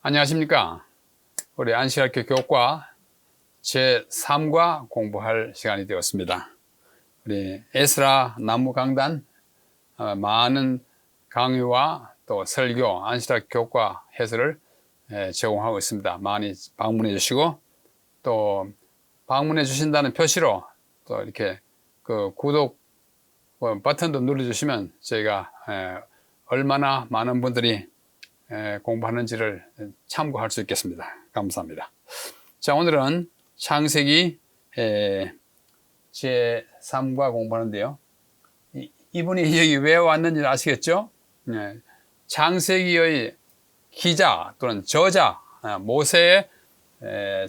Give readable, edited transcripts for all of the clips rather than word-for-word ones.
안녕하십니까. 우리 안식학교 교과 제3과 공부할 시간이 되었습니다. 우리 에스라 나무강단 많은 강의와 또 설교, 안식학 교과 해설을 제공하고 있습니다. 많이 방문해 주시고 또 방문해 주신다는 표시로 또 이렇게 그 구독 버튼도 눌러 주시면 저희가 얼마나 많은 분들이 공부하는지를 참고할 수 있겠습니다. 감사합니다. 자, 오늘은 창세기 제3과 공부하는데요. 이분이 여기 왜 왔는지 아시겠죠? 창세기의 기자 또는 저자 모세의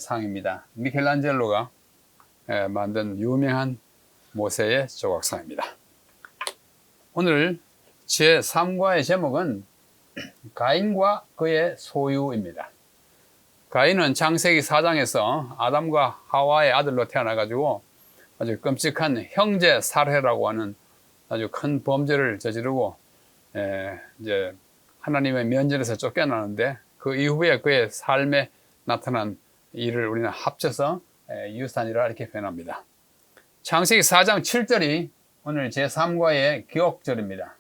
상입니다. 미켈란젤로가 만든 유명한 모세의 조각상입니다. 오늘 제3과의 제목은 가인과 그의 소유입니다. 가인은 창세기 4장에서 아담과 하와의 아들로 태어나가지고 아주 끔찍한 형제 살해라고 하는 아주 큰 범죄를 저지르고 이제 하나님의 면전에서 쫓겨나는데 그 이후에 그의 삶에 나타난 일을 우리는 합쳐서 유산이라 이렇게 표현합니다. 창세기 4장 7절이 오늘 제3과의 기억절입니다.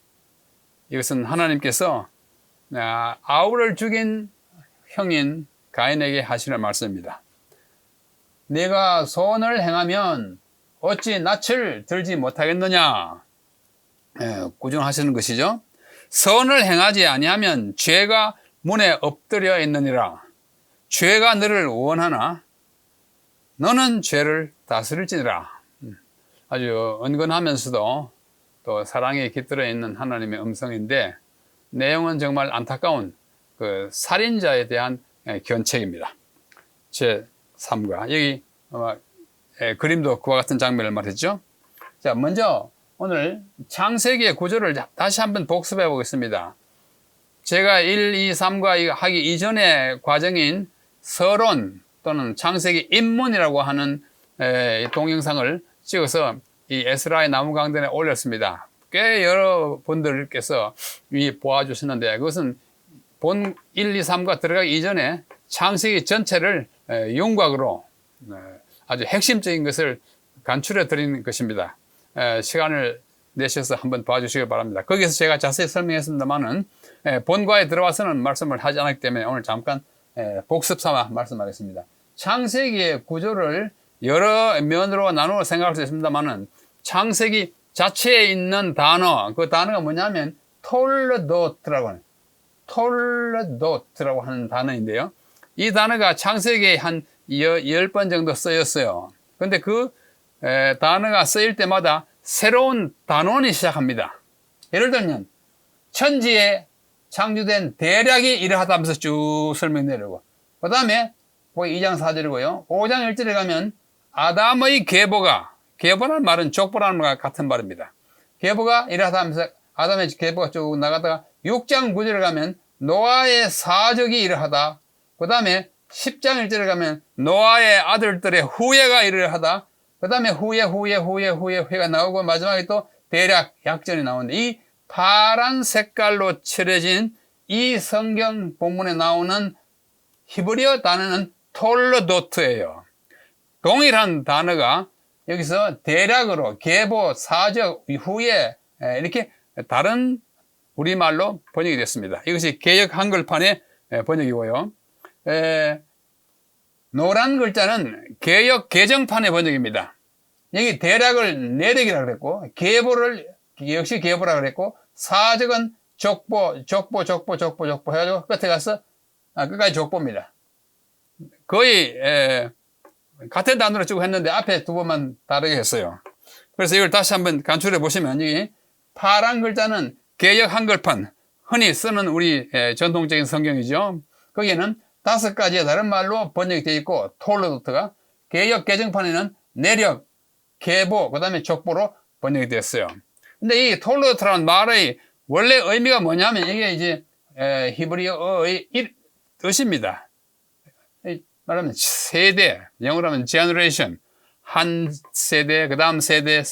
이것은 하나님께서 아울을 죽인 형인 가인에게 하시는 말씀입니다. 네가 선을 행하면 어찌 낯을 들지 못하겠느냐. 꾸준하시는 것이죠. 선을 행하지 아니하면 죄가 문에 엎드려 있느니라. 죄가 너를 원하나 너는 죄를 다스릴지니라. 아주 은근하면서도 또 사랑에 깃들어 있는 하나님의 음성인데 내용은 정말 안타까운 그 살인자에 대한 견책입니다. 제3과 여기 그림도 그와 같은 장면을 말했죠. 자, 먼저 오늘 창세기의 구조를 다시 한번 복습해 보겠습니다. 제가 1, 2, 3과 하기 이전의 과정인 서론 또는 창세기 입문이라고 하는 동영상을 찍어서 이 에스라의 나무강단에 올렸습니다. 꽤 여러분들께서 보아주시는데 그것은 본 1, 2, 3과 들어가기 이전에 창세기 전체를 윤곽으로 아주 핵심적인 것을 간추려 드리는 것입니다. 시간을 내셔서 한번 봐주시기 바랍니다. 거기서 제가 자세히 설명했습니다만은 본과에 들어와서는 말씀을 하지 않았기 때문에 오늘 잠깐 복습 삼아 말씀하겠습니다. 창세기의 구조를 여러 면으로 나누어 생각할 수 있습니다만은 창세기 자체에 있는 단어, 그 단어가 뭐냐면 톨레도트라고 하는 단어인데요. 이 단어가 창세기에 한 10번 정도 쓰였어요. 근데 그 단어가 쓰일 때마다 새로운 단원이 시작합니다. 예를 들면 천지에 창조된 대략이 이러하다 하면서 쭉 설명 내려고. 그 다음에 2장 4절이고요. 5장 1절에 가면 아담의 계보라는 말은 족보라는 말과 같은 말입니다. 계보가 이러하다 하면서 아담의 계보가 쭉 나가다가 6장 9절에 가면 노아의 사적이 이러하다. 그 다음에 10장 1절에 가면 노아의 아들들의 후예가 이러하다. 그 다음에 후예가 나오고 마지막에 또 대략 약전이 나오는데 이 파란 색깔로 칠해진 이 성경 본문에 나오는 히브리어 단어는 톨레도트예요. 동일한 단어가 여기서 대략으로 계보, 사적, 후예 이렇게 다른 우리말로 번역이 됐습니다. 이것이 개역 한글판의 번역이고요. 노란 글자는 개역 개정판의 번역입니다. 여기 대략을 내력이라고 그랬고 계보를 역시 계보라고 그랬고 사적은 족보 해가지고 끝에 가서 끝까지 족보입니다. 거의 같은 단어로 쭉 했는데 앞에 두 번만 다르게 했어요. 그래서 이걸 다시 한번 간추려 보시면 여기 파란 글자는 개역 한글판, 흔히 쓰는 우리 전통적인 성경이죠. 거기에는 5가지의 다른 말로 번역이 되어 있고 톨레도트가 개역 개정판에는 내력, 계보, 그 다음에 족보로 번역이 됐어요. 근데 이 톨레도트라는 말의 원래 의미가 뭐냐면 이게 이제 히브리어의 뜻입니다. 말하면 세대, 영어로 하면 generation, 한 세대, 그 다음 세대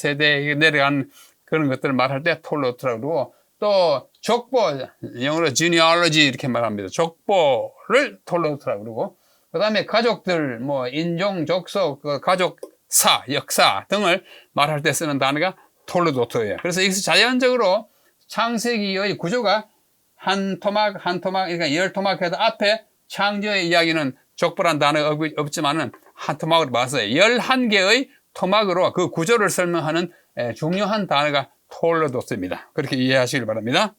내려간 그런 것들을 말할 때 톨레도트라고 그러고 또 족보, 영어로 genealogy 이렇게 말합니다. 족보를 톨로도스라고 그러고, 그 다음에 가족들, 뭐, 인종, 족속, 그 가족사, 역사 등을 말할 때 쓰는 단어가 톨로도트예요. 그래서 여기서 자연적으로 창세기의 구조가 한 토막, 그러니까 열 토막해서 앞에 창조의 이야기는 족보란 단어가 없지만은 한 토막으로 봐서 11개의 토막으로 그 구조를 설명하는 중요한 단어가 톨로도스입니다. 그렇게 이해하시길 바랍니다.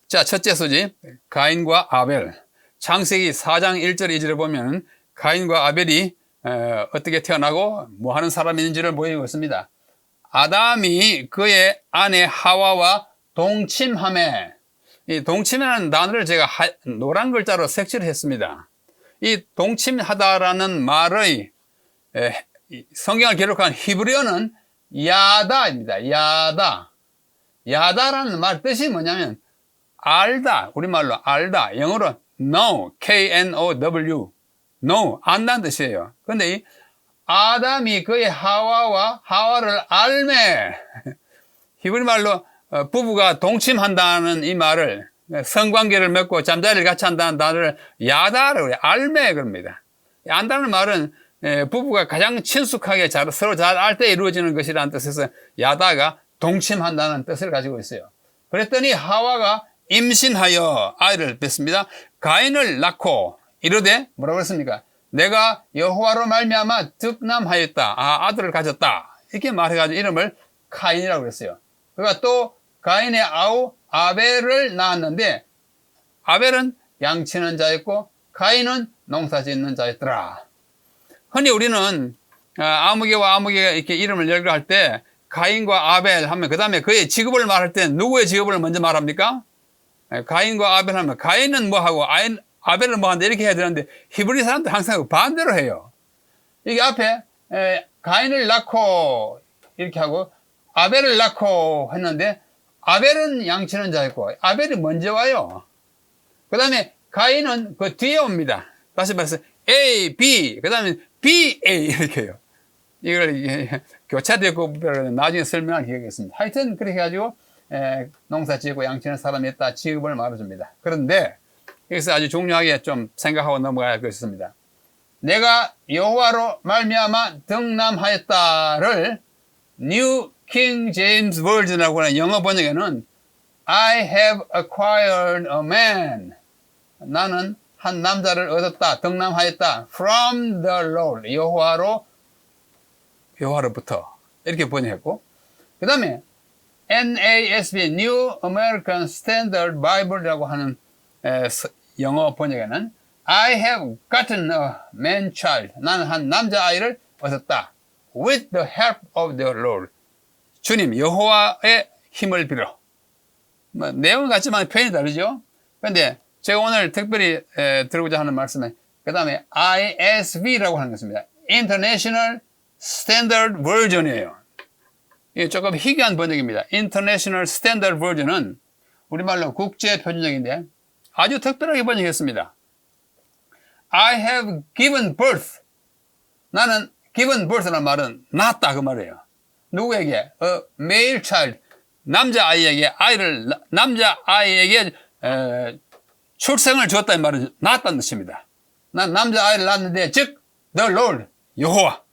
자, 첫째 소지, 가인과 아벨. 창세기 4장 1절 2절에 보면 가인과 아벨이 어떻게 태어나고 뭐 하는 사람인지를 보이고 있습니다. 아담이 그의 아내 하와와 동침함에, 이 동침이라는 단어를 제가 노란 글자로 색칠을 했습니다. 이 동침하다라는 말의 성경을 기록한 히브리어는 야다입니다. 야다. 야다라는 말 뜻이 뭐냐면 알다, 우리말로 알다, 영어로 know, K-N-O-W, know, 안다는 뜻이에요. 근데 이 아담이 그의 하와를 알매, 히브리 말로 부부가 동침한다는 이 말을, 성관계를 맺고 잠자리를 같이 한다는 단어를 야다라고 해요. 알매 그럽니다. 안다는 말은 부부가 가장 친숙하게 서로 잘 알 때 이루어지는 것이라는 뜻에서 야다가 동침한다는 뜻을 가지고 있어요. 그랬더니 하와가 임신하여 아이를 낳습니다. 가인을 낳고 이르되 뭐라고 그랬습니까? 내가 여호와로 말미암아 득남하였다. 아들을 가졌다. 이렇게 말해가지고 이름을 가인이라고 그랬어요. 그러니까 또 가인의 아우 아벨을 낳았는데 아벨은 양치는 자였고 가인은 농사 짓는 자였더라. 흔히 우리는 아무개와 아무개 이렇게 이름을 연결할 때 가인과 아벨 하면 그 다음에 그의 직업을 말할 때 누구의 직업을 먼저 말합니까? 가인과 아벨 하면 가인은 뭐하고 아벨은 뭐하는데 이렇게 해야 되는데 히브리 사람들 항상 반대로 해요. 이게 앞에 가인을 낳고 이렇게 하고 아벨을 낳고 했는데 아벨은 양치는 자였고 아벨이 먼저 와요. 그 다음에 가인은 그 뒤에 옵니다. 다시 말해서 A, B, 그 다음에 B, A 이렇게 해요. 이걸 교차되고 나중에 설명을 해야겠습니다. 하여튼 그렇게 해가지고 농사 짓고 양치는 사람이 있다 직업을 말해줍니다. 그런데 여기서 아주 중요하게 좀 생각하고 넘어가야 할 것이 있습니다. 내가 여호와로 말미암아 득남하였다를 New King James Version이라고 하는 영어 번역에는 I have acquired a man. 나는 한 남자를 얻었다, 득남하였다. From the Lord. 여호와로부터. 이렇게 번역했고. 그 다음에 NASB, New American Standard Bible이라고 하는 영어 번역에는 I have gotten a man child. 나는 한 남자아이를 얻었다. With the help of the Lord. 주님, 여호와의 힘을 빌어. 뭐, 내용은 같지만 표현이 다르죠? 그런데 제가 오늘 특별히 드리고자 하는 말씀은 그 다음에 ISV라고 하는 것입니다. International Standard Version이에요. 이게 조금 희귀한 번역입니다. International Standard Version은 우리말로 국제 표준적인데 아주 특별하게 번역했습니다. I have given birth. 나는 given birth라는 말은 낳았다 그 말이에요. 누구에게? A male child. 남자아이에게 출생을 주었다 이 말은 낳았다는 뜻입니다. 난 남자아이를 낳았는데 즉 the Lord 여호와.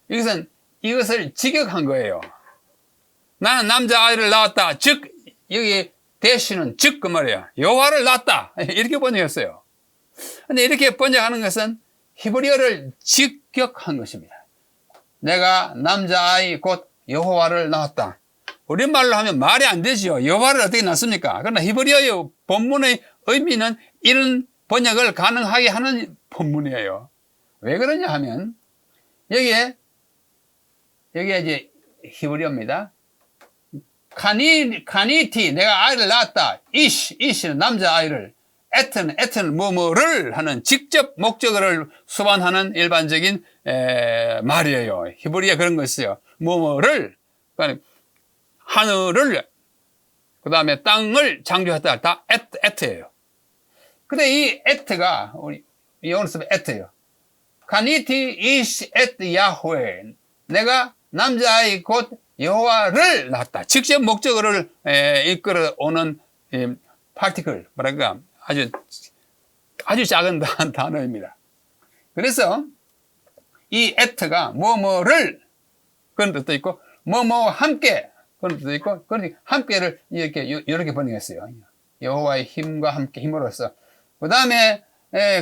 이것을 직역한 거예요. 나는 남자아이를 낳았다. 즉 여기 대시는 즉 그 말이에요. 여호와를 낳았다. 이렇게 번역했어요. 근데 이렇게 번역하는 것은 히브리어를 직역한 것입니다. 내가 남자아이 곧 여호와를 낳았다. 우리말로 하면 말이 안 되지요. 여호와를 어떻게 낳습니까? 그러나 히브리어의 본문의 의미는 이런 번역을 가능하게 하는 본문이에요. 왜 그러냐 하면 여기에 이제 히브리어입니다. 카니티 내가 아이를 낳았다. 이시는 남자아이를 에트는 뭐뭐를 하는 직접 목적어를 수반하는 일반적인 말이에요. 히브리어 그런 것이요. 뭐뭐를 그러니까 하늘을 그 다음에 땅을 창조했다. 다 에트예요. 근데 이 에트가 우리 영어로 쓰면 에트예요. 카니티 이시 에트 야훼 내가 남자아이 곧 여호와를 낳았다. 직접 목적어를 이끌어 오는 파티클, 뭐랄까, 아주 작은 단어입니다. 그래서 이 at가 뭐뭐를 그런 뜻도 있고, 뭐뭐와 함께 그런 뜻도 있고, 그러니까 함께를 이렇게 번역했어요. 여호와의 힘과 함께 힘으로써. 그 다음에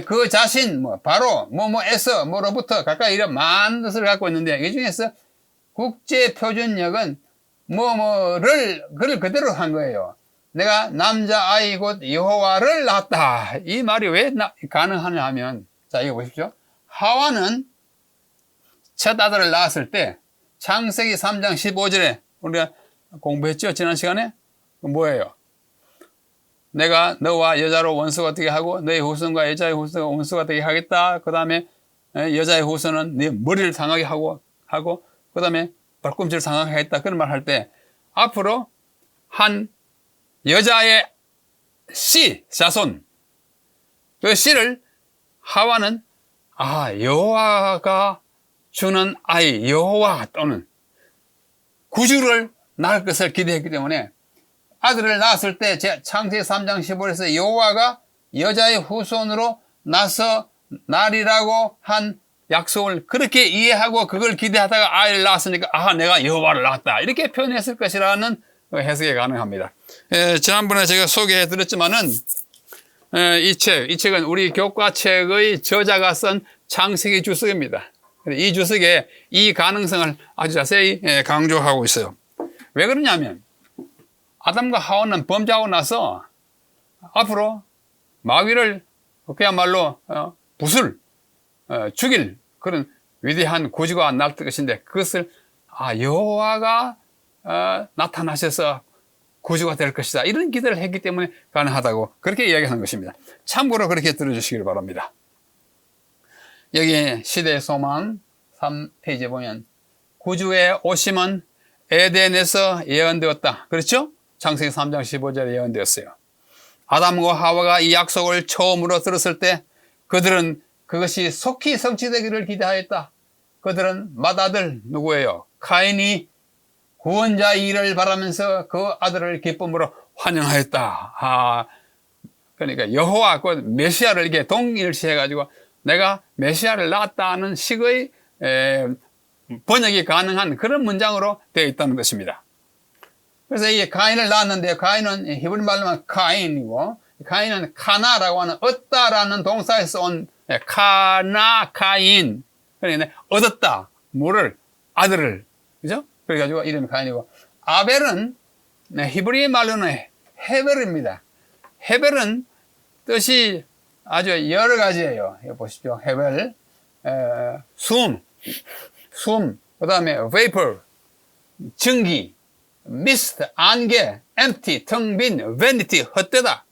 그 자신, 바로 뭐뭐에서 뭐로부터 가까이 이런 많은 뜻을 갖고 있는데, 이 중에서 국제표준역은 뭐뭐를 그걸 그대로 한 거예요. 내가 남자아이 곧 여호와를 낳았다. 이 말이 왜 가능하냐 하면, 자, 이거 보십시오. 하와는 첫 아들을 낳았을 때 창세기 3장 15절에 우리가 공부했죠? 지난 시간에? 뭐예요? 내가 너와 여자로 원수가 되게 하고 너의 후손과 여자의 후손과 원수가 되게 하겠다. 그 다음에 여자의 후손은 네 머리를 상하게 하고 그 다음에 발꿈치를 상하게 하겠다. 그런 말 할 때 앞으로 한 여자의 씨, 자손, 그 씨를 하와는 여호와가 주는 아이, 여호와 또는 구주를 낳을 것을 기대했기 때문에 아들을 낳았을 때 창세기 3장 15절에서 여호와가 여자의 후손으로 나서 나리라고 한 약속을 그렇게 이해하고 그걸 기대하다가 아이를 낳았으니까 내가 여호와를 낳았다 이렇게 표현했을 것이라는 해석이 가능합니다. 지난번에 제가 소개해 드렸지만은 이 책은 우리 교과책의 저자가 쓴 창세기 주석입니다. 이 주석에 이 가능성을 아주 자세히 강조하고 있어요. 왜 그러냐면 아담과 하와는 범죄하고 나서 앞으로 마귀를 그야말로 죽일 그런 위대한 구주가 나올 것인데 그것을 여호와가 나타나셔서 구주가 될 것이다 이런 기대를 했기 때문에 가능하다고 그렇게 이야기하는 것입니다. 참고로 그렇게 들어주시길 바랍니다. 여기 시대의 소망 3페이지에 보면 구주의 오심은 에덴에서 예언되었다. 그렇죠? 창세기 3장 15절에 예언되었어요. 아담과 하와가 이 약속을 처음으로 들었을 때 그들은 그것이 속히 성취되기를 기대하였다. 그들은 맏아들 누구예요? 카인이 구원자의 일을 바라면서 그 아들을 기쁨으로 환영하였다. 그러니까 여호와 그 메시아를 이렇게 동일시해가지고 내가 메시아를 낳았다는 식의 번역이 가능한 그런 문장으로 되어 있다는 것입니다. 그래서 이 가인을 낳았는데 가인은 히브리 말로는 카인이고 가인은 카나라고 하는 얻다라는 동사에서 온 카인 그러니까 얻었다 뭐를 아들을 그죠? 그래가지고 이름이 가인이고 아벨은 히브리 말로는 헤벨입니다. 헤벨은 뜻이 아주 여러 가지예요. 여기 보십시오. 헤벨 숨, 그 다음에 vapor, 증기, mist, 안개, empty, 텅 빈, vanity, 헛되다.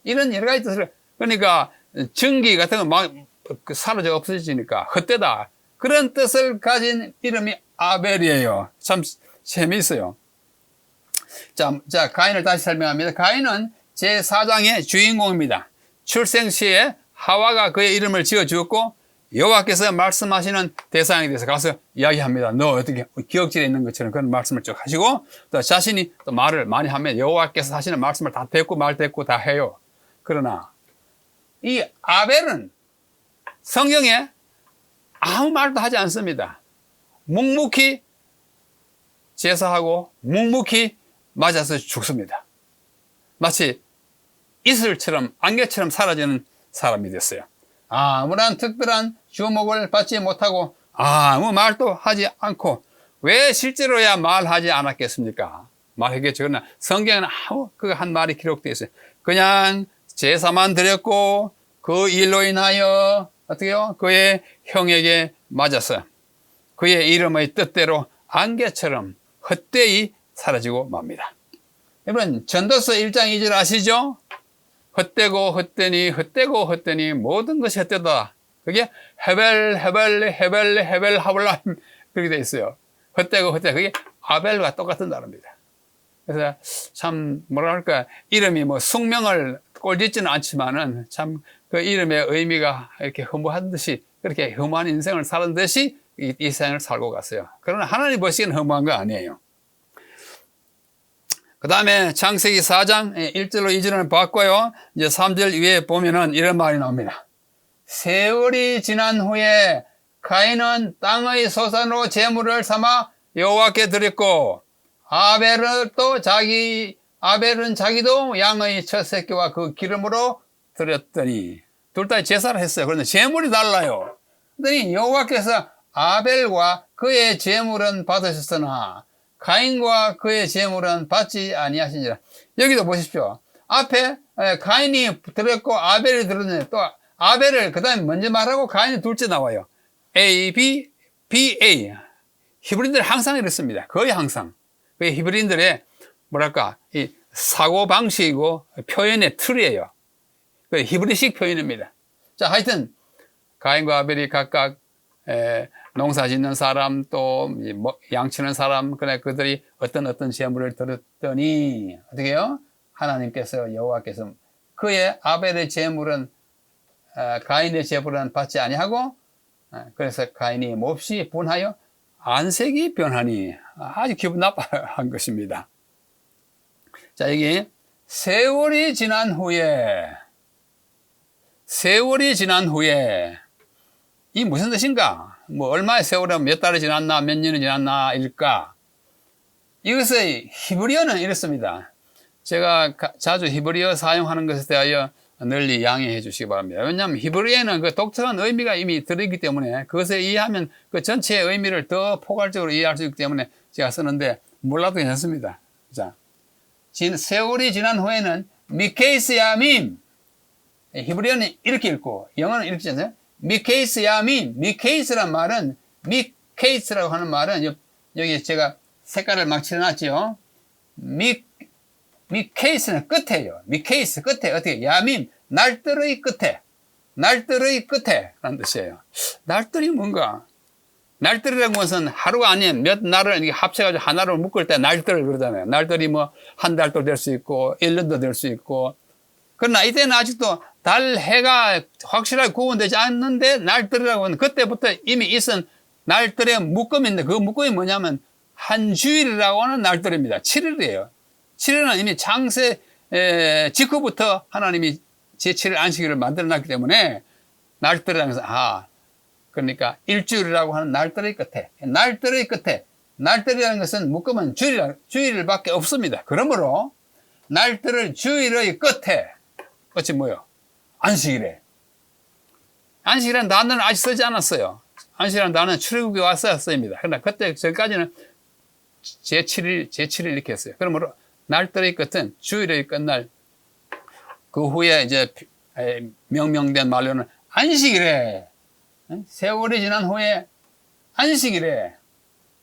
이런 여러 가지 뜻을, 그러니까 증기 같은 거 막 사라져 없어지니까 헛되다. 그런 뜻을 가진 이름이 아벨이에요. 참 재미있어요. 자, 가인을 다시 설명합니다. 가인은 제4장의 주인공입니다. 출생 시에 하와가 그의 이름을 지어 주었고 여호와께서 말씀하시는 대상에 대해서 가서 이야기합니다. 너 어떻게 기억질에 있는 것처럼 그런 말씀을 쭉 하시고 또 자신이 또 말을 많이 하면 여호와께서 하시는 말씀을 다 듣고 말 듣고 다 해요. 그러나 이 아벨은 성경에 아무 말도 하지 않습니다. 묵묵히 제사하고 묵묵히 맞아서 죽습니다. 마치 이슬처럼 안개처럼 사라지는 사람이 됐어요. 아무런 특별한 주목을 받지 못하고 아무 말도 하지 않고 왜 실제로야 말하지 않았겠습니까? 말하겠죠. 그러나 성경에는 아무 그 한 말이 기록되어 있어요. 그냥 제사만 드렸고 그 일로 인하여 어떻게요? 그의 형에게 맞아서 그의 이름의 뜻대로 안개처럼 헛되이 사라지고 맙니다. 여러분 전도서 1장 2절 아시죠? 헛되고 헛되니 헛되고 헛되니 모든 것이 헛되다. 그게 헤벨 하블라 그렇게 돼 있어요. 헛되고 헛되고 그게 아벨과 똑같은 단어입니다. 그래서 참 뭐랄까 이름이 뭐 숙명을 꼴짓지는 않지만은 참 그 이름의 의미가 이렇게 허무한 듯이 그렇게 허무한 인생을 사는 듯이 이 생을 살고 갔어요. 그러나 하나님 보시기에는 허무한 거 아니에요. 그 다음에 창세기 4장 1절로 2절을 봤고요. 이제 3절 위에 보면은 이런 말이 나옵니다. 세월이 지난 후에 가인은 땅의 소산으로 제물을 삼아 여호와께 드렸고 아벨은 자기도 양의 첫 새끼와 그 기름으로 드렸더니 둘 다 제사를 했어요. 그런데 제물이 달라요. 그랬더니 여호와께서 아벨과 그의 제물은 받으셨으나 가인과 그의 제물은 받지 아니하시니라. 여기도 보십시오. 앞에 가인이 드렸고 아벨이 드렸는데 또 아벨을 그 다음에 먼저 말하고 가인이 둘째 나와요. A, B, B, A. 히브리인들 항상 이렇습니다. 거의 항상. 그 히브리인들의 뭐랄까 이 사고 방식이고 표현의 틀이에요. 그 히브리식 표현입니다. 자, 하여튼 가인과 아벨이 각각 농사 짓는 사람 또 양치는 사람 그래 그들이 어떤 제물을 드렸더니 어떻게 해요? 하나님께서 여호와께서 그의 아벨의 제물은 가인의 제물은 받지 아니하고 그래서 가인이 몹시 분하여 안색이 변하니 아주 기분 나빠한 것입니다. 자, 여기 세월이 지난 후에 이 무슨 뜻인가? 뭐 얼마의 세월이 몇 달이 지났나 몇 년이 지났나 일까? 이것의 히브리어는 이렇습니다. 제가 자주 히브리어 사용하는 것에 대하여 널리 양해해 주시기 바랍니다. 왜냐하면 히브리어는 그 독특한 의미가 이미 들어있기 때문에 그것을 이해하면 그 전체의 의미를 더 포괄적으로 이해할 수 있기 때문에 제가 쓰는데 몰라도 괜찮습니다. 자, 세월이 지난 후에는 미케이스 야밈, 히브리어는 이렇게 읽고 영어는 이렇게 읽잖아요. 미케이스 야밈, 미케이스란 말은 미케이스라고 하는 말은 여기 제가 색깔을 막 칠해놨죠. 미케이스는 끝에요. 미케이스 끝에 어떻게 야밈 날들의 끝에 라는 뜻이에요. 날들이 뭔가? 날들이라는 것은 하루가 아닌 몇 날을 합쳐가지고 하나로 묶을 때 날들 그러잖아요. 날들이 뭐 한 달도 될 수 있고 1년도 될 수 있고. 그러나 이때는 아직도 달 해가 확실하게 구분되지 않는데 날들이라고 하는 그때부터 이미 있은 날들의 묶음인데 그 묶음이 뭐냐면 한 주일이라고 하는 날들입니다. 7일이에요. 7일은 이미 창세 직후부터 하나님이 제7일 안식일을 만들어놨기 때문에 날들이라는 것은 그러니까 일주일이라고 하는 날들의 끝에 날들이라는 것은 묶으면 주일밖에 없습니다. 그러므로 날들을 주일의 끝에 끝이 뭐요? 안식일에. 안식이라는 단어는 아직 쓰지 않았어요. 안식이라는 단어는 출애굽에 와서 쓰입니다. 그러나 그때 전까지는 제7일 이렇게 했어요. 그러므로 날들의 끝은 주일의 끝날 그 후에 이제 명명된 말로는 안식일에 세월이 지난 후에 안식일에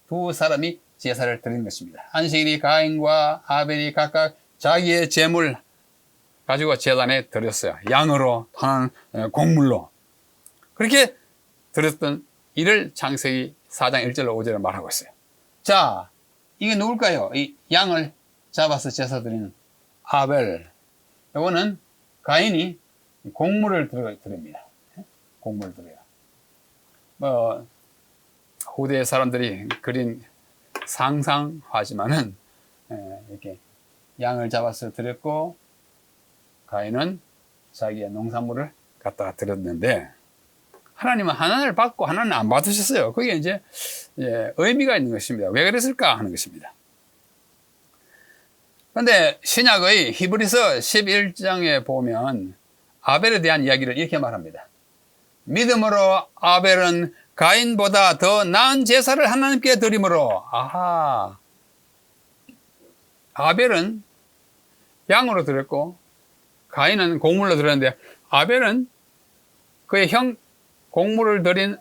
두 사람이 제사를 드린 것입니다. 안식일이 가인과 아벨이 각각 자기의 제물 가지고 제단에 드렸어요. 양으로 하는 곡물로 그렇게 드렸던 이를 창세기 4장 1절로 5절에 말하고 있어요. 자, 이게 누굴까요? 이 양을 잡아서 제사 드리는 아벨. 이거는 가인이 곡물을 드립니다. 곡물을 드려요. 후대 사람들이 그린 상상하지만은 이렇게 양을 잡아서 드렸고 가인은 자기의 농산물을 갖다가 드렸는데 하나님은 하나를 받고 하나는 안 받으셨어요. 그게 이제 의미가 있는 것입니다. 왜 그랬을까 하는 것입니다. 그런데 신약의 히브리서 11장에 보면 아벨에 대한 이야기를 이렇게 말합니다. 믿음으로 아벨은 가인보다 더 나은 제사를 하나님께 드림으로 아벨은 양으로 드렸고 가인은 곡물로 드렸는데 아벨은 그의 형 곡물을 드린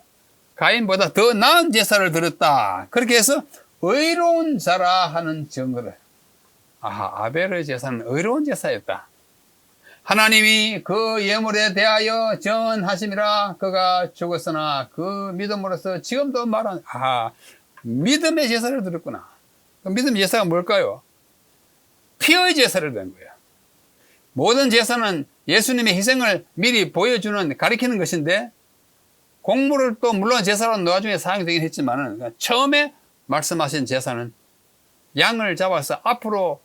가인보다 더 나은 제사를 드렸다. 그렇게 해서 의로운 자라 하는 증거를 아벨의 제사는 의로운 제사였다. 하나님이 그 예물에 대하여 전하심이라 그가 죽었으나 그 믿음으로써 지금도 말한 믿음의 제사를 드렸구나. 믿음의 제사가 뭘까요? 피의 제사를 드린 거예요. 모든 제사는 예수님의 희생을 미리 보여주는 가리키는 것인데 곡물을 또 물론 제사로 나중에 사용되긴 했지만은 처음에 말씀하신 제사는 양을 잡아서 앞으로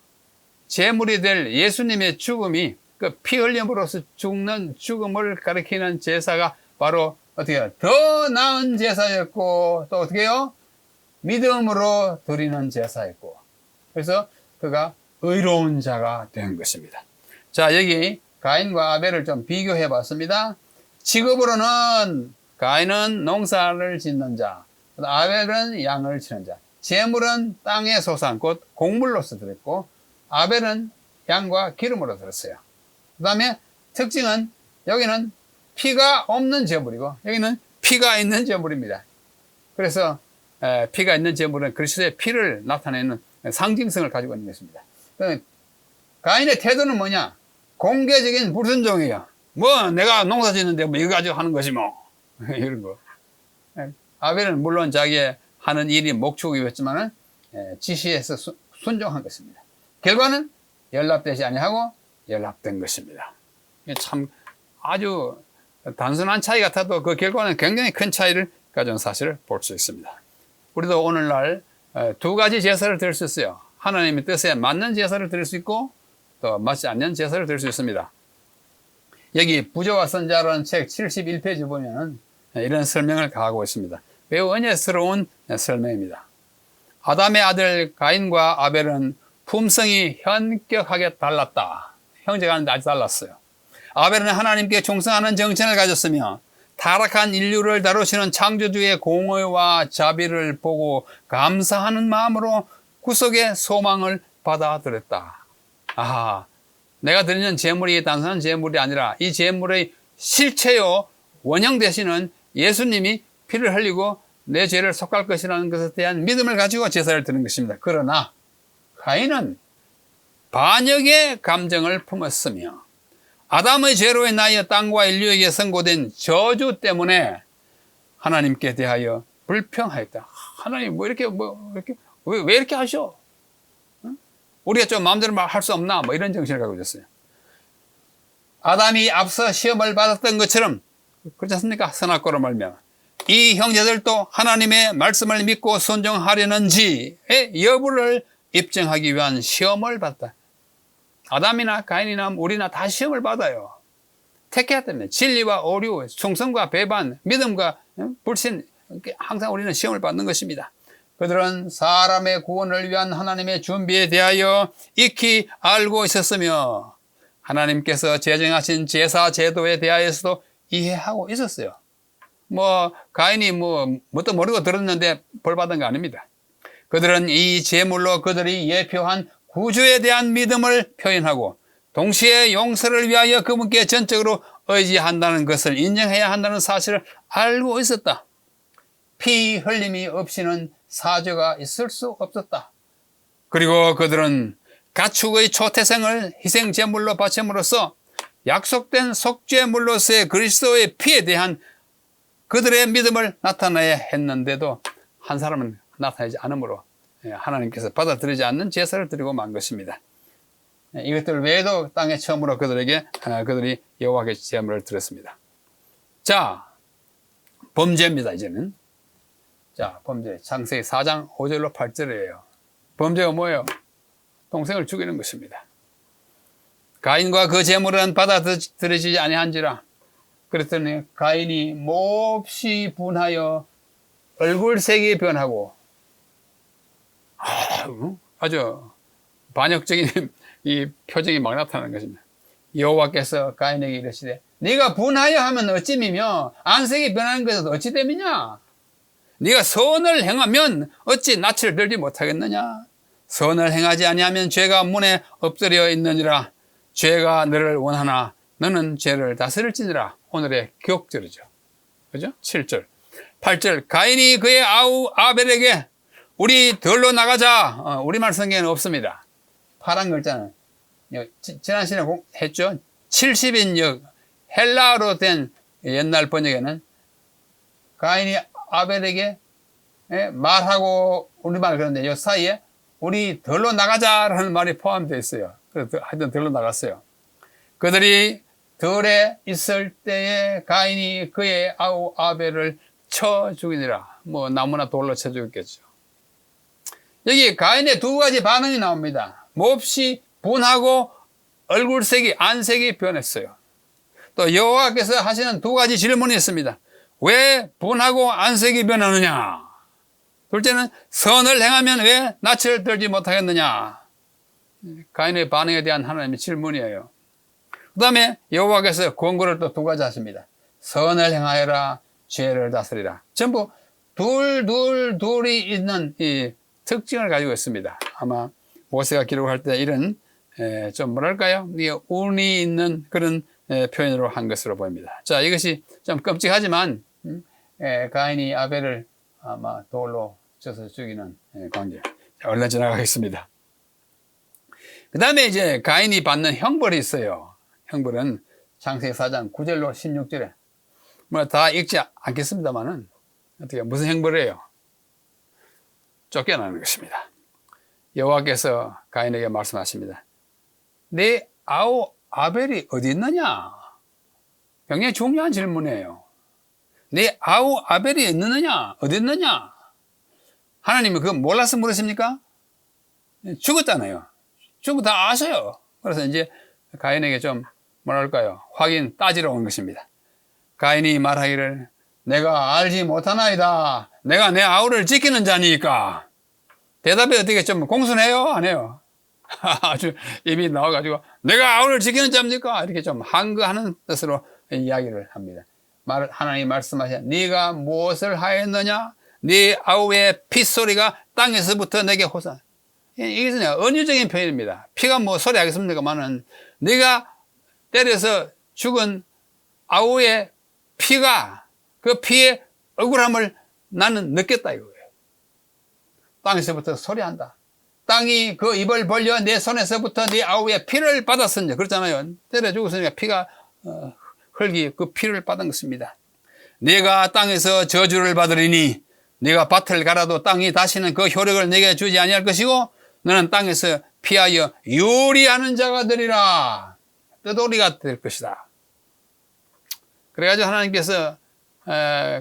제물이 될 예수님의 죽음이 그 피 흘림으로써 죽는 죽음을 가리키는 제사가 바로 어떻게 해요? 더 나은 제사였고 또 어떻게 해요? 믿음으로 드리는 제사였고 그래서 그가 의로운 자가 된 것입니다. 자, 여기 가인과 아벨을 좀 비교해 봤습니다. 직업으로는 가인은 농사를 짓는 자, 아벨은 양을 치는 자, 제물은 땅의 소산 곧 곡물로서 드렸고 아벨은 양과 기름으로 드렸어요. 그 다음에 특징은 여기는 피가 없는 제물이고 여기는 피가 있는 제물입니다. 그래서 피가 있는 제물은 그리스도의 피를 나타내는 상징성을 가지고 있는 것입니다. 가인의 태도는 뭐냐? 공개적인 불순종이에요. 뭐 내가 농사 짓는데 뭐 이거 가지고 하는 것이 뭐 이런 거. 아벨은 물론 자기의 하는 일이 목축이었지만은 지시에서 순종한 것입니다. 결과는 연락되지 아니하고 연락된 것입니다. 참 아주 단순한 차이 같아도 그 결과는 굉장히 큰 차이를 가져온 사실을 볼 수 있습니다. 우리도 오늘날 두 가지 제사를 드릴 수 있어요. 하나님의 뜻에 맞는 제사를 드릴 수 있고 또 맞지 않는 제사를 드릴 수 있습니다. 여기 부조와 선자라는 책 71페이지 보면 이런 설명을 가하고 있습니다. 매우 은혜스러운 설명입니다. 아담의 아들 가인과 아벨은 품성이 현격하게 달랐다. 형제가 아주 달랐어요. 아벨은 하나님께 충성하는 정체를 가졌으며 타락한 인류를 다루시는 창조주의 공의와 자비를 보고 감사하는 마음으로 구속의 소망을 받아들였다. 아하, 내가 드리는 제물이 단순한 제물이 아니라 이 제물의 실체요 원형 되시는 예수님이 피를 흘리고 내 죄를 속할 것이라는 것에 대한 믿음을 가지고 제사를 드리는 것입니다. 그러나 가인은 반역의 감정을 품었으며 아담의 죄로 인하여 땅과 인류에게 선고된 저주 때문에 하나님께 대하여 불평하였다. 하나님 왜 이렇게 하셔? 우리가 좀 마음대로 할 수 없나? 뭐 이런 정신을 갖고 있었어요. 아담이 앞서 시험을 받았던 것처럼 그렇지 않습니까? 선악과로 말미암아 이 형제들도 하나님의 말씀을 믿고 순종하려는지의 여부를 입증하기 위한 시험을 받았다. 아담이나 가인이나 우리나 다 시험을 받아요. 택해야 됩니다. 진리와 오류, 충성과 배반, 믿음과 불신, 항상 우리는 시험을 받는 것입니다. 그들은 사람의 구원을 위한 하나님의 준비에 대하여 익히 알고 있었으며 하나님께서 제정하신 제사 제도에 대하여서도 이해하고 있었어요. 가인이 뭣도 모르고 들었는데 벌 받은 거 아닙니다. 그들은 이 제물로 그들이 예표한 구주에 대한 믿음을 표현하고 동시에 용서를 위하여 그분께 전적으로 의지한다는 것을 인정해야 한다는 사실을 알고 있었다. 피 흘림이 없이는 사죄가 있을 수 없었다. 그리고 그들은 가축의 초태생을 희생제물로 바침으로써 약속된 속죄물로서의 그리스도의 피에 대한 그들의 믿음을 나타내야 했는데도 한 사람은 나타나지 않으므로 하나님께서 받아들이지 않는 제사를 드리고 만 것입니다. 이것들 외에도 땅에 처음으로 그들이 여호와께 제물을 드렸습니다. 자, 범죄입니다. 이제는. 자, 범죄. 창세기 4장 5절로 8절이에요. 범죄가 뭐예요? 동생을 죽이는 것입니다. 가인과 그 제물은 받아들이지 아니한지라. 그랬더니 가인이 몹시 분하여 얼굴색이 변하고 아주 반역적인 이 표정이 막 나타나는 것입니다. 여호와께서 가인에게 이르시되 네가 분하여 하면 어찌미며 안색이 변하는 것은 어찌 됨이냐? 네가 선을 행하면 어찌 낯을 들지 못하겠느냐? 선을 행하지 아니하면 죄가 문에 엎드려 있느니라. 죄가 너를 원하나 너는 죄를 다스릴지니라. 오늘의 기억절이죠. 그죠? 7절. 8절. 가인이 그의 아우 아벨에게 우리 들로 나가자. 우리말 성경에는 없습니다. 파란 글자는 지난 시간에 했죠. 70인역 헬라어로 된 옛날 번역에는 가인이 아벨에게 말하고 우리말 그런데 이 사이에 우리 들로 나가자라는 말이 포함되어 있어요. 그래서 하여튼 들로 나갔어요. 그들이 들에 있을 때에 가인이 그의 아우 아벨을 쳐 죽이니라. 나무나 돌로 쳐 죽였겠죠. 여기 가인의 두 가지 반응이 나옵니다. 몹시 분하고 얼굴색이 안색이 변했어요. 또 여호와께서 하시는 두 가지 질문이 있습니다. 왜 분하고 안색이 변하느냐? 둘째는 선을 행하면 왜 낯을 들지 못하겠느냐? 가인의 반응에 대한 하나님의 질문이에요. 그 다음에 여호와께서 권고를 또 두 가지 하십니다. 선을 행하여라, 죄를 다스리라. 전부 둘이 있는 이 특징을 가지고 있습니다. 아마 모세가 기록할 때 이런 좀 뭐랄까요? 운이 있는 그런 표현으로 한 것으로 보입니다. 자, 이것이 좀 끔찍하지만 가인이 아벨을 아마 돌로 쳐서 죽이는 관계. 자, 얼른 지나가겠습니다. 그 다음에 이제 가인이 받는 형벌이 있어요. 형벌은 창세기 4장 9절로 16절에 뭐 다 읽지 않겠습니다만은 어떻게 무슨 형벌이에요? 쫓겨나는 것입니다. 여호와께서 가인에게 말씀하십니다. 내 아우 아벨이 어디 있느냐? 굉장히 중요한 질문이에요. 내 아우 아벨이 있느냐? 어디 있느냐? 하나님은 그거 몰라서 물으십니까? 죽었잖아요. 죽은 거 다 아셔요. 그래서 이제 가인에게 좀 뭐랄까요? 확인 따지러 온 것입니다. 가인이 말하기를 내가 알지 못하나이다. 내가 내 아우를 지키는 자니까. 대답이 어떻게 좀 공손해요? 안 해요? 아주 입이 나와가지고 내가 아우를 지키는 자입니까? 이렇게 좀 항거하는 뜻으로 이야기를 합니다. 하나님이 말씀하시되 네가 무엇을 하였느냐? 네 아우의 핏소리가 땅에서부터 내게 호사. 이게 은유적인 표현입니다. 피가 뭐 소리 하겠습니까만은 네가 때려서 죽은 아우의 피가 그 피의 억울함을 나는 느꼈다 이거예요. 땅에서부터 소리한다. 땅이 그 입을 벌려 내 손에서부터 네 아우의 피를 받았으니 그렇잖아요. 때려 죽었으니까 피가 흙이 그 피를 받은 것입니다. 네가 땅에서 저주를 받으리니 네가 밭을 갈아도 땅이 다시는 그 효력을 내게 주지 아니할 것이고 너는 땅에서 피하여 요리하는 자가 되리라. 뜨돌이가 될 것이다. 그래가지고 하나님께서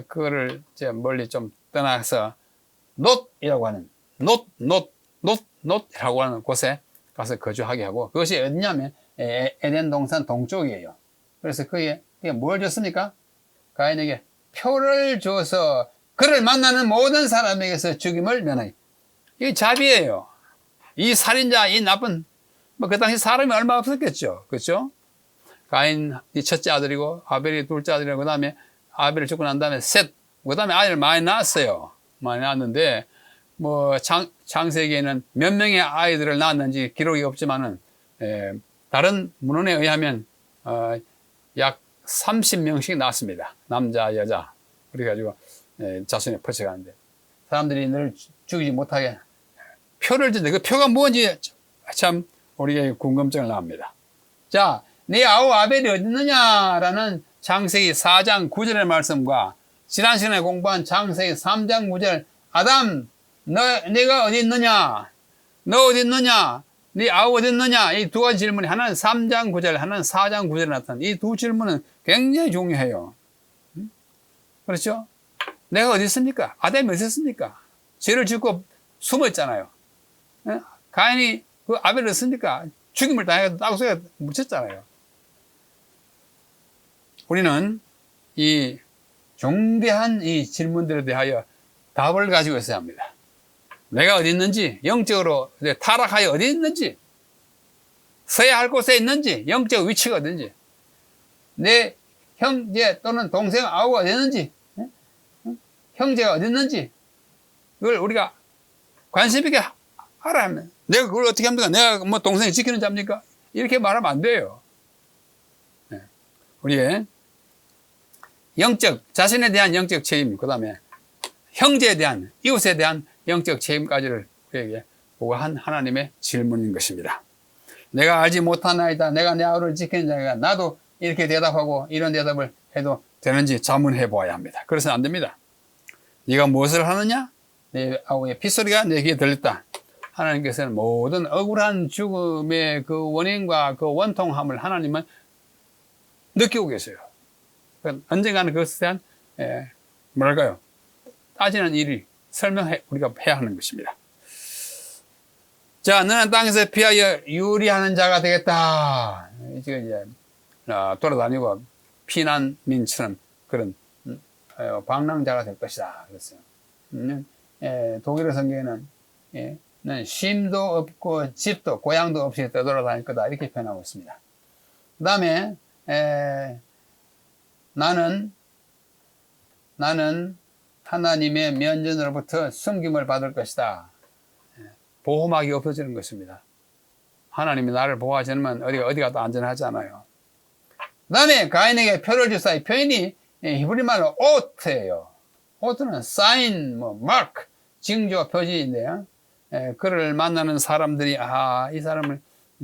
그거를 이제 멀리 좀 떠나서 놋이라고 하는 놋이라고 하는 곳에 가서 거주하게 하고 그것이 어디냐면 에덴 동산 동쪽이에요. 그래서 그게 뭘 줬습니까? 가인에게 표를 줘서 그를 만나는 모든 사람에게서 죽임을 면하게. 이게 자비예요. 이 살인자, 이 나쁜 뭐 그 당시 사람이 얼마 없었겠죠. 그렇죠? 가인이 첫째 아들이고 아벨이 둘째 아들이고 그 다음에 아벨이 죽고 난 다음에 셋, 그 다음에 아이를 많이 낳았어요. 많이 낳았는데 뭐 창세기에는 몇 명의 아이들을 낳았는지 기록이 없지만은 다른 문헌에 의하면 약 30명씩 낳았습니다. 남자, 여자. 그래가지고 자손이 퍼져가는데 사람들이 늘 죽이지 못하게 표를 주는데 그 표가 뭔지 참 우리에게 궁금증을 낳습니다. 자, 네 아우 아벨이 어디 있느냐라는 창세기 4장 9절의 말씀과 지난 시간에 공부한 창세기 3장 9절 아담 네가 어디 있느냐? 너 어디 있느냐? 네 아우 어디 있느냐? 이 두 가지 질문이 하나는 3장 9절 하나는 4장 9절에 나타난 이 두 질문은 굉장히 중요해요. 그렇죠? 내가 어디 있습니까? 아담이 어디 있습니까? 죄를 짓고 숨어 있잖아요. 가인이 그 아벨을 했으니까 죽임을 당해서 땅속에 묻혔잖아요. 우리는 이 중대한 이 질문들에 대하여 답을 가지고 있어야 합니다. 내가 어디 있는지, 영적으로 타락하여 어디 있는지, 서야 할 곳에 있는지, 영적 위치가 어딘지, 내 형제 또는 동생 아우가 어디 있는지, 형제가 어디 있는지, 그걸 우리가 관심 있게 알아야 합니다. 내가 그걸 어떻게 합니까? 내가 뭐 동생이 지키는 자입니까? 이렇게 말하면 안 돼요. 우리의 자신에 대한 영적 책임, 그 다음에 형제에 대한, 이웃에 대한 영적 책임까지를 우리에게 보고한 하나님의 질문인 것입니다. 내가 알지 못하나이다. 내가 내 아우를 지키는 자가 나도 이렇게 대답하고 이런 대답을 해도 되는지 자문해 보아야 합니다. 그래서는 안 됩니다. 네가 무엇을 하느냐? 내 아우의 핏소리가 내 귀에 들렸다. 하나님께서는 모든 억울한 죽음의 그 원인과 그 원통함을 하나님은 느끼고 계세요. 언젠가는 그것에 대한 뭐랄까요? 따지는 일이 우리가 해야 하는 것입니다. 자, 너는 땅에서 피하여 유리하는 자가 되겠다. 지금 이제 돌아다니고 피난민처럼 그런 방랑자가 될 것이다. 그랬어요. 독일어 성경에는 너는 쉼도 없고 집도 고향도 없이 떠돌아다닐 거다. 이렇게 표현하고 있습니다. 그 다음에 나는 하나님의 면전으로부터 숨김을 받을 것이다. 보호막이 없어지는 것입니다. 하나님이 나를 보호하지 않으면 어디 가도 안전하지 않아요. 그 다음에 가인에게 표를 주사. 이 표현이 히브리 말로 오트예요. 오트는 사인, 마크, 징조, 표지인데요. 그를 만나는 사람들이 이 사람을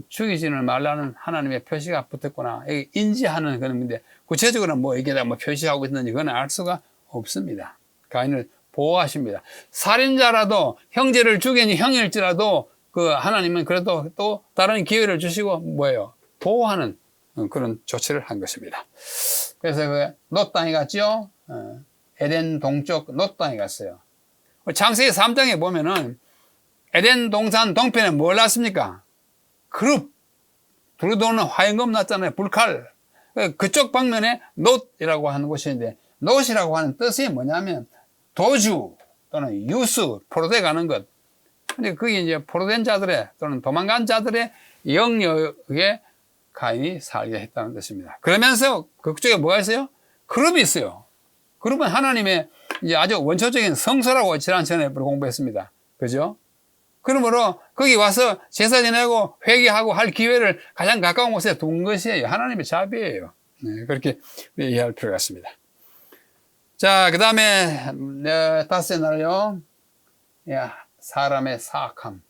죽이지는 말라는 하나님의 표시가 붙었구나. 인지하는 그런 건데 구체적으로는 여기에다 표시하고 있는지 그건 알 수가 없습니다. 가인을 보호하십니다. 살인자라도 형제를 죽인 형일지라도 하나님은 그래도 또 다른 기회를 주시고 보호하는 그런 조치를 한 것입니다. 그래서 롯 땅에 갔죠. 에덴 동쪽 롯 땅에 갔어요. 창세기 3장에 보면은 에덴 동산 동편에 뭘 났습니까? 그룹 두루도는 화염검 났잖아요. 불칼. 그쪽 방면에 롯이라고 하는 곳인데 롯이라고 하는 뜻이 뭐냐면 도주 또는 유수, 포로돼 가는 것. 근데 그게 이제 포로된 자들의 또는 도망간 자들의 영역에 가인이 살게 했다는 뜻입니다. 그러면서 그쪽에 뭐가 있어요? 그룹이 있어요. 그룹은 하나님의 이제 아주 원초적인 성소라고 지난 시간에 공부했습니다. 그죠? 그러므로 거기 와서 제사 지내고 회개하고 할 기회를 가장 가까운 곳에 둔 것이에요. 하나님의 자비예요. 그렇게 이해할 필요가 있습니다. 자, 그 다음에 다섯째 날요. 사람의 사악함.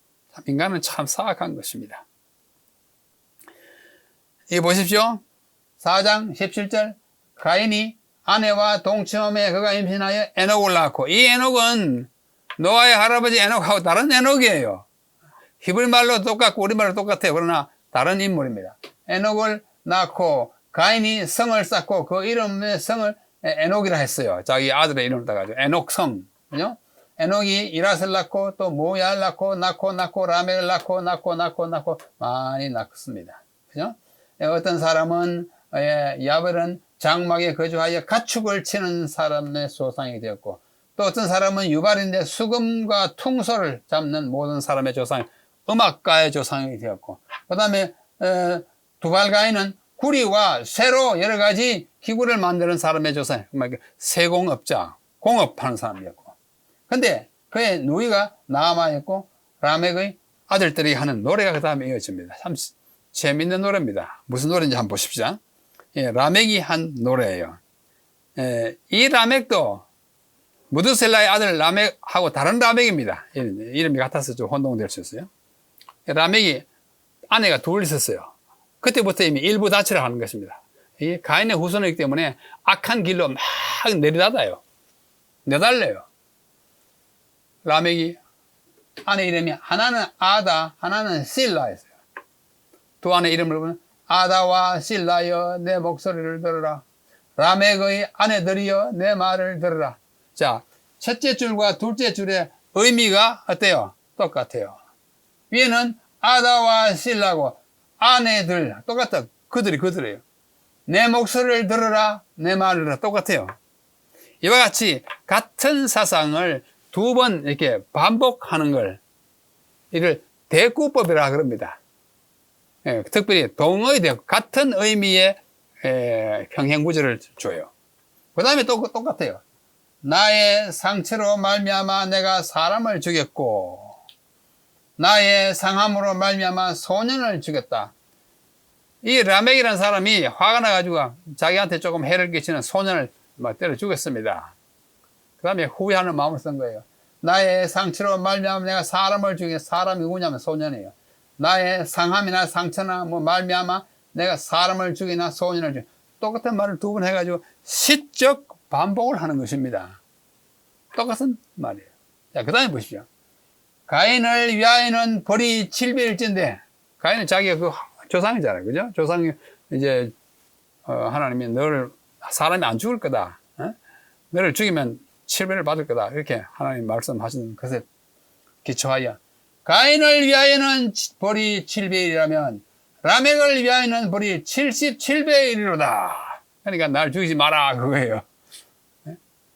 인간은 참 사악한 것입니다. 이 보십시오. 4장 17절 가인이 아내와 동침함에 그가 임신하여 에녹을 낳고, 이 에녹은 노아의 할아버지 에녹하고 다른 에녹이에요. 히브리 말로 똑같고 우리말로 똑같아요. 그러나 다른 인물입니다. 에녹을 낳고 가인이 성을 쌓고 그 이름의 성을 에녹이라 했어요. 자기 아들의 이름을 따가지고 에녹성. 그죠? 에녹이 이랏을 낳고 또 모야를 낳고 라멕을 낳고 많이 낳습니다. 그죠? 어떤 사람은 야벨은 장막에 거주하여 가축을 치는 사람의 조상이 되었고, 또 어떤 사람은 유발인데 수금과 퉁소를 잡는 모든 사람의 조상, 음악가의 조상이 되었고, 그 다음에 두발가인은 구리와 쇠로 여러 가지 기구를 만드는 사람의 조상, 세공업자, 공업하는 사람이었고, 근데 그의 누이가 나아마였고 라멕의 아들들이 하는 노래가 그 다음에 이어집니다. 참 재밌는 노래입니다. 무슨 노래인지 한번 보십시오. 라멕이 한 노래예요. 이 라멕도 무드셀라의 아들 라멕하고 다른 라멕입니다. 이름이 같아서 좀 혼동될 수 있어요. 라멕이 아내가 둘 있었어요. 그때부터 이미 일부 다치를 하는 것입니다. 이 가인의 후손이기 때문에 악한 길로 막 내달려요. 라멕이 아내 이름이 하나는 아다, 하나는 실라였어요. 두 아내 이름을 보면 아다와 실라여 내 목소리를 들으라. 라멕의 아내들이여 내 말을 들으라. 자, 첫째 줄과 둘째 줄의 의미가 어때요? 똑같아요. 위에는 아다와 실라고 아내들 똑같다. 그들이에요. 내 목소리를 들으라. 내 말을 들으라. 똑같아요. 이와 같이 같은 사상을 두 번 이렇게 반복하는 걸 이걸 대꾸법이라 그럽니다. 특별히 동의 대꾸, 같은 의미의 평행구절을 줘요. 그 다음에 또 똑같아요. 나의 상처로 말미암아 내가 사람을 죽였고 나의 상함으로 말미암아 소년을 죽였다. 이 라멕이라는 사람이 화가 나가지고 자기한테 조금 해를 끼치는 소년을 때려 죽였습니다. 그 다음에 후회하는 마음을 쓴 거예요. 나의 상처로 말미암아 내가 사람을 죽인, 사람이 누구냐면 소년이에요. 나의 상함이나 상처나 말미암아 내가 사람을 죽이나 소년을 죽이나 똑같은 말을 두 번 해가지고 시적 반복을 하는 것입니다. 똑같은 말이에요. 자, 그 다음에 보십시오. 가인을 위하여는 벌이 700일째인데 가인은 자기가 그 조상이잖아요. 그죠? 조상이 이제 하나님이 너를 사람이 안 죽을 거다. 너를 죽이면 7배를 받을 거다. 이렇게 하나님 말씀하시는 것에 기초하여 가인을 위하여는 벌이 700일이라면 라멕을 위하여는 벌이 77배이리로다. 그러니까 날 죽이지 마라 그거예요.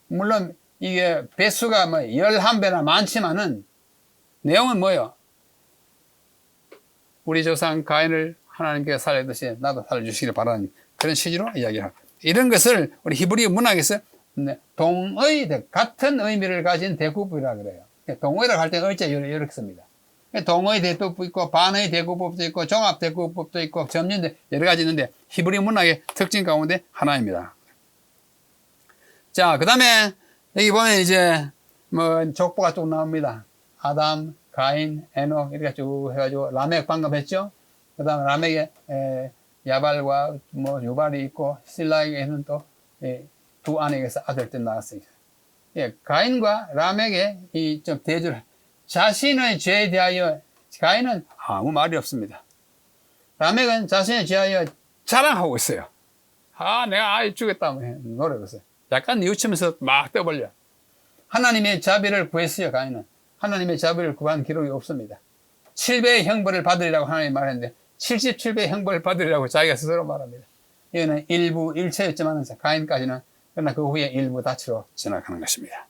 물론 이게 배수가 뭐 11배나 많지만은 내용은 뭐예요? 우리 조상 가인을 하나님께 살리듯이 나도 살려주시길 바라는 그런 취지로 이야기합니다. 이런 것을 우리 히브리 문학에서 동의, 같은 의미를 가진 대구법이라고 그래요. 동의라고 할 때 의자 이렇게 씁니다. 동의 대구법도 있고 반의 대구법도 있고 종합 대구법도 있고 점진대 여러 가지 있는데 히브리 문학의 특징 가운데 하나입니다. 자, 그 다음에 여기 보면 이제 뭐 족보가 쭉 나옵니다. 아담, 가인, 에녹 이렇게 쭉 해가지고 라멕 방금 했죠. 그 다음에 라멕에 야발과 뭐 유발이 있고 실라에게는 또 두 아내에게서 아들들 나왔습니다. 예, 가인과 라멕의 이 좀 대조를 자신의 죄에 대하여 가인은 아무 말이 없습니다. 라멕은 자신의 죄에 대하여 자랑하고 있어요. 내가 아이 죽였다 노래를 했어요. 약간 뉘우치면서 막 떠벌려. 하나님의 자비를 구했어요. 가인은 하나님의 자비를 구한 기록이 없습니다. 7배의 형벌을 받으리라고 하나님이 말했는데 77배의 형벌을 받으리라고 자기가 스스로 말합니다. 이거는 일부 일체였지만 가인까지는 그러나 그 후에 일부 다치로 지나가는 것입니다.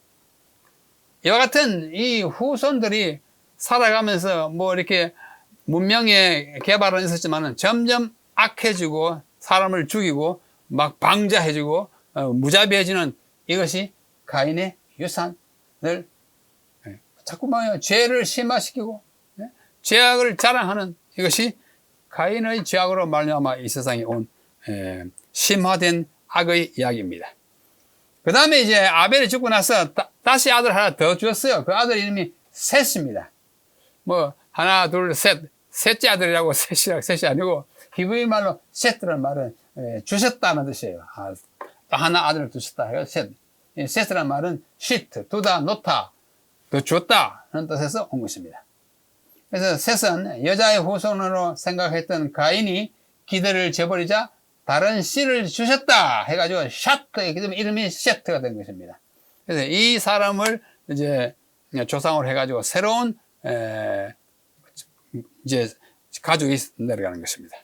이와 같은 이 후손들이 살아가면서 뭐 이렇게 문명의 개발은 있었지만은 점점 악해지고 사람을 죽이고 막 방자해지고 무자비해지는 이것이 가인의 유산을 자꾸만 죄를 심화시키고 죄악을 자랑하는 이것이 가인의 죄악으로 말미암아 이 세상에 온 심화된 악의 이야기입니다. 그 다음에 이제 아벨이 죽고 나서 다시 아들 하나 더 주었어요. 그 아들 이름이 셋입니다. 뭐 하나 둘 셋 셋째 아들이라고 셋이 아니고 히브리 말로 셋이라는 말은 주셨다는 뜻이에요. 하나 아들을 주셨다. 셋. 셋이라는 말은 시트, 두다, 놓다, 더 줬다 하는 뜻에서 온 것입니다. 그래서 셋은 여자의 후손으로 생각했던 가인이 기대를 저버리자 다른 씨를 주셨다 해가지고 샤트, 이름이 셋가 된 것입니다. 그래서 이 사람을 이제 조상으로 해가지고 새로운 이제 가족이 내려가는 것입니다.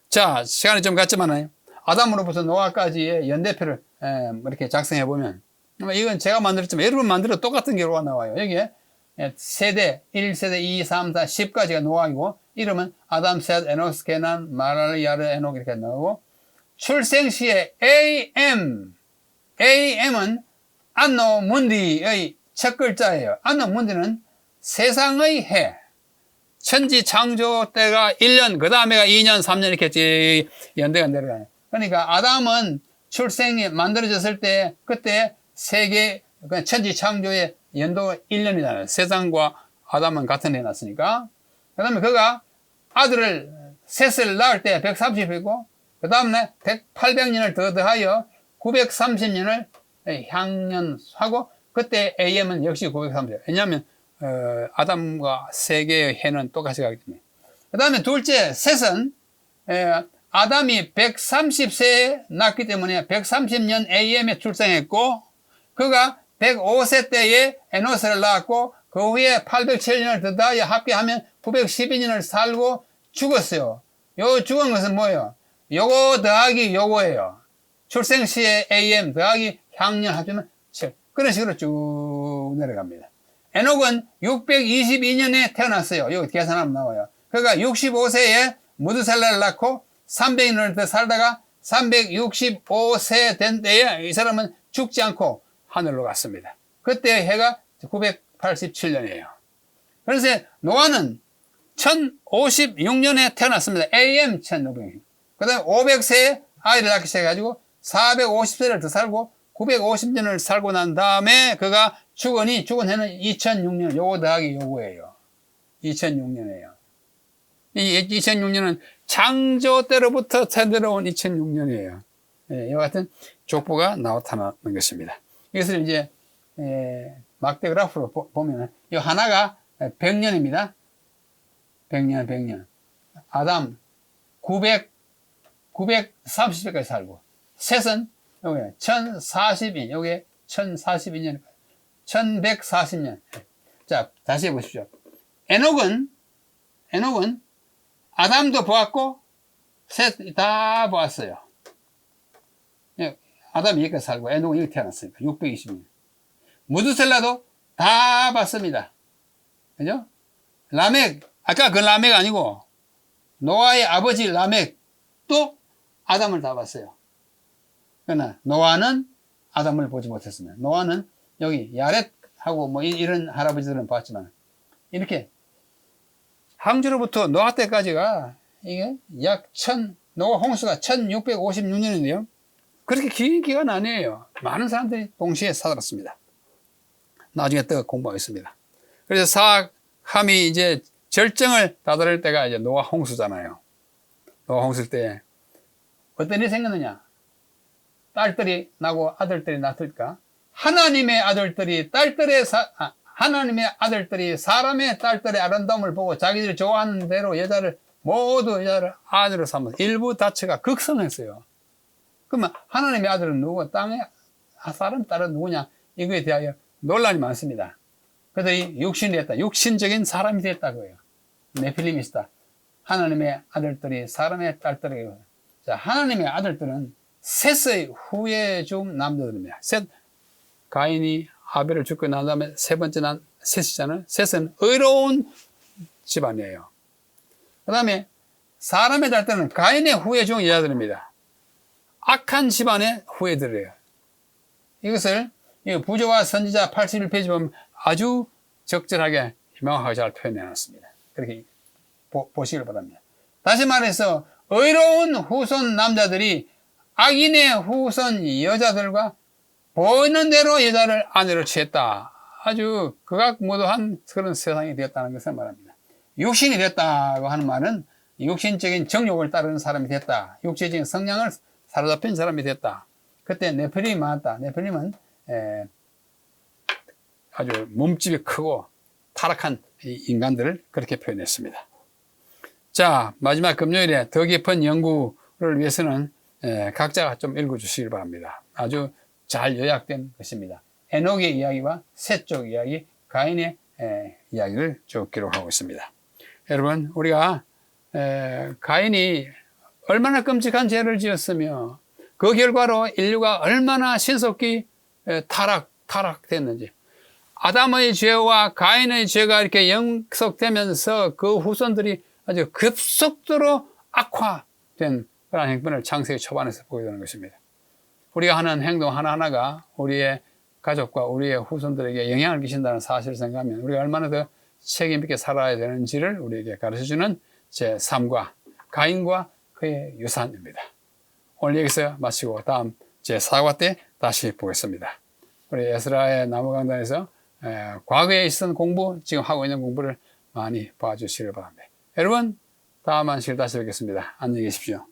자, 시간이 좀 갔지만은 아담으로부터 노아까지의 연대표를 이렇게 작성해 보면 이건 제가 만들었지만 여러분 만들어 똑같은 결과가 나와요. 여기에 세대 1세대 2, 3, 4, 10까지가 노아이고 이름은 아담, 셋, 에노스, 게난, 마랄, 야르, 에녹 이렇게 나오고 출생시에 AM은 안노 문디의 첫 글자예요. 안노 문디는 세상의 해. 천지 창조 때가 1년, 그 다음에가 2년, 3년 이렇게 연대가 내려가요. 그러니까 아담은 출생이 만들어졌을 때 그때 세계 천지 창조의 연도가 1년이잖아요. 세상과 아담은 같은 해 났으니까. 그 다음에 그가 아들을 셋을 낳을 때 130이고 그 다음에 800년을 더하여 930년을 향년하고 그때 AM은 역시 930. 왜냐하면 아담과 세계의 해는 똑같이 가기 때문에. 그 다음에 둘째 셋은 아담이 130세에 낳기 때문에 130년 AM에 출생했고 그가 105세 때에 에노스를 낳았고 그 후에 807년을 더하여 합계하면 912년을 살고 죽었어요. 요 죽은 것은 뭐예요? 요거 더하기 요거예요. 출생 시에 AM 더하기 향년 합치면 7. 그런 식으로 쭉 내려갑니다. 에녹은 622년에 태어났어요. 여기 계산하면 나와요. 그러니까 65세에 무드셀라를 낳고 300년을 더 살다가 365세 된 때에 이 사람은 죽지 않고 하늘로 갔습니다. 그때 해가 987년이에요. 그래서 노아는 1056년에 태어났습니다. AM 1500년. 그 다음에 500세에 아이를 낳기 시작해가지고 450세를 더 살고 950년을 살고 난 다음에 그가 죽은 해는 2006년, 요거 더하기 요거예요. 2006년이에요. 이 2006년은 창조 때로부터 새들어온 2006년이에요. 이와 같은 족보가 나타나는 것입니다. 이것을 이제 막대 그래프로 보면 이 하나가 100년입니다. 100년. 아담 930세까지 살고 셋은 요게 1042년, 요게 1042년, 1140년. 자, 다시 해보십시오. 에녹은 아담도 보았고 셋 다 보았어요. 아담이 여기까지 살고 에녹은 여기 태어났으니까 620년. 무드셀라도 다 봤습니다. 그죠? 라멕, 아까 그 라멕 아니고 노아의 아버지 라멕도 아담을 다 봤어요. 그러나 노아는 아담을 보지 못했습니다. 노아는 여기 야렛하고 뭐 이런 할아버지들은 봤지만 이렇게 항주로부터 노아 때까지가 이게 약 노아 홍수가 1656년인데요. 그렇게 긴 기간 아니에요. 많은 사람들이 동시에 살았습니다. 나중에 또 공부하겠습니다. 그래서 사악함이 이제 절정을 다다를 때가 이제 노아 홍수잖아요. 노아 홍수 때 어떤 일이 생겼느냐? 딸들이 나고 아들들이 낳을까? 하나님의 아들들이 사람의 딸들의 아름다움을 보고 자기들이 좋아하는 대로 여자를 아들로 삼아서 일부 다처가 극성했어요. 그러면 하나님의 아들은 누구? 땅에 사람 딸은 누구냐? 이거에 대하여 논란이 많습니다. 그들이 육신이 됐다. 육신적인 사람이 됐다고요. 네필림이시다. 하나님의 아들들이 사람의 딸들에게. 자, 하나님의 아들들은 셋의 후예 중 남자들입니다. 셋, 가인이 아벨을 죽고 난 다음에 세 번째 난 셋이잖아요. 셋은 의로운 집안이에요. 그 다음에 사람의 딸들은 가인의 후예 중 여자들입니다. 악한 집안의 후예들이에요. 이것을 부조와 선지자 81페이지 보면 아주 적절하게 명확하게 잘 표현해 놨습니다. 그렇게 보시길 바랍니다. 다시 말해서 의로운 후손 남자들이 악인의 후손 여자들과 보이는 대로 여자를 아내로 취했다. 아주 극악무도한 그런 세상이 되었다는 것을 말합니다. 육신이 됐다고 하는 말은 육신적인 정욕을 따르는 사람이 됐다. 육체적인 성향을 사로잡힌 사람이 됐다. 그때 네필림이 많았다. 네필림은 아주 몸집이 크고 타락한 인간들을 그렇게 표현했습니다. 자, 마지막 금요일에 더 깊은 연구를 위해서는 각자가 좀 읽어주시길 바랍니다. 아주 잘 요약된 것입니다. 에녹의 이야기와 셋 쪽 이야기, 가인의 이야기를 쭉 기록하고 있습니다. 여러분, 우리가 가인이 얼마나 끔찍한 죄를 지었으며 그 결과로 인류가 얼마나 신속히 타락됐는지, 아담의 죄와 가인의 죄가 이렇게 연속되면서 그 후손들이 아주 급속도로 악화된 그런 행편을 창세기 초반에서 보게 되는 것입니다. 우리가 하는 행동 하나하나가 우리의 가족과 우리의 후손들에게 영향을 끼친다는 사실을 생각하면 우리가 얼마나 더 책임 있게 살아야 되는지를 우리에게 가르쳐주는 제 3과 가인과 그의 유산입니다. 오늘 여기서 마치고 다음 제 4과 때 다시 보겠습니다. 우리 에스라의 나무강단에서 과거에 있었던 공부, 지금 하고 있는 공부를 많이 봐주시길 바랍니다. 여러분, 다음 안식일 다시 뵙겠습니다. 안녕히 계십시오.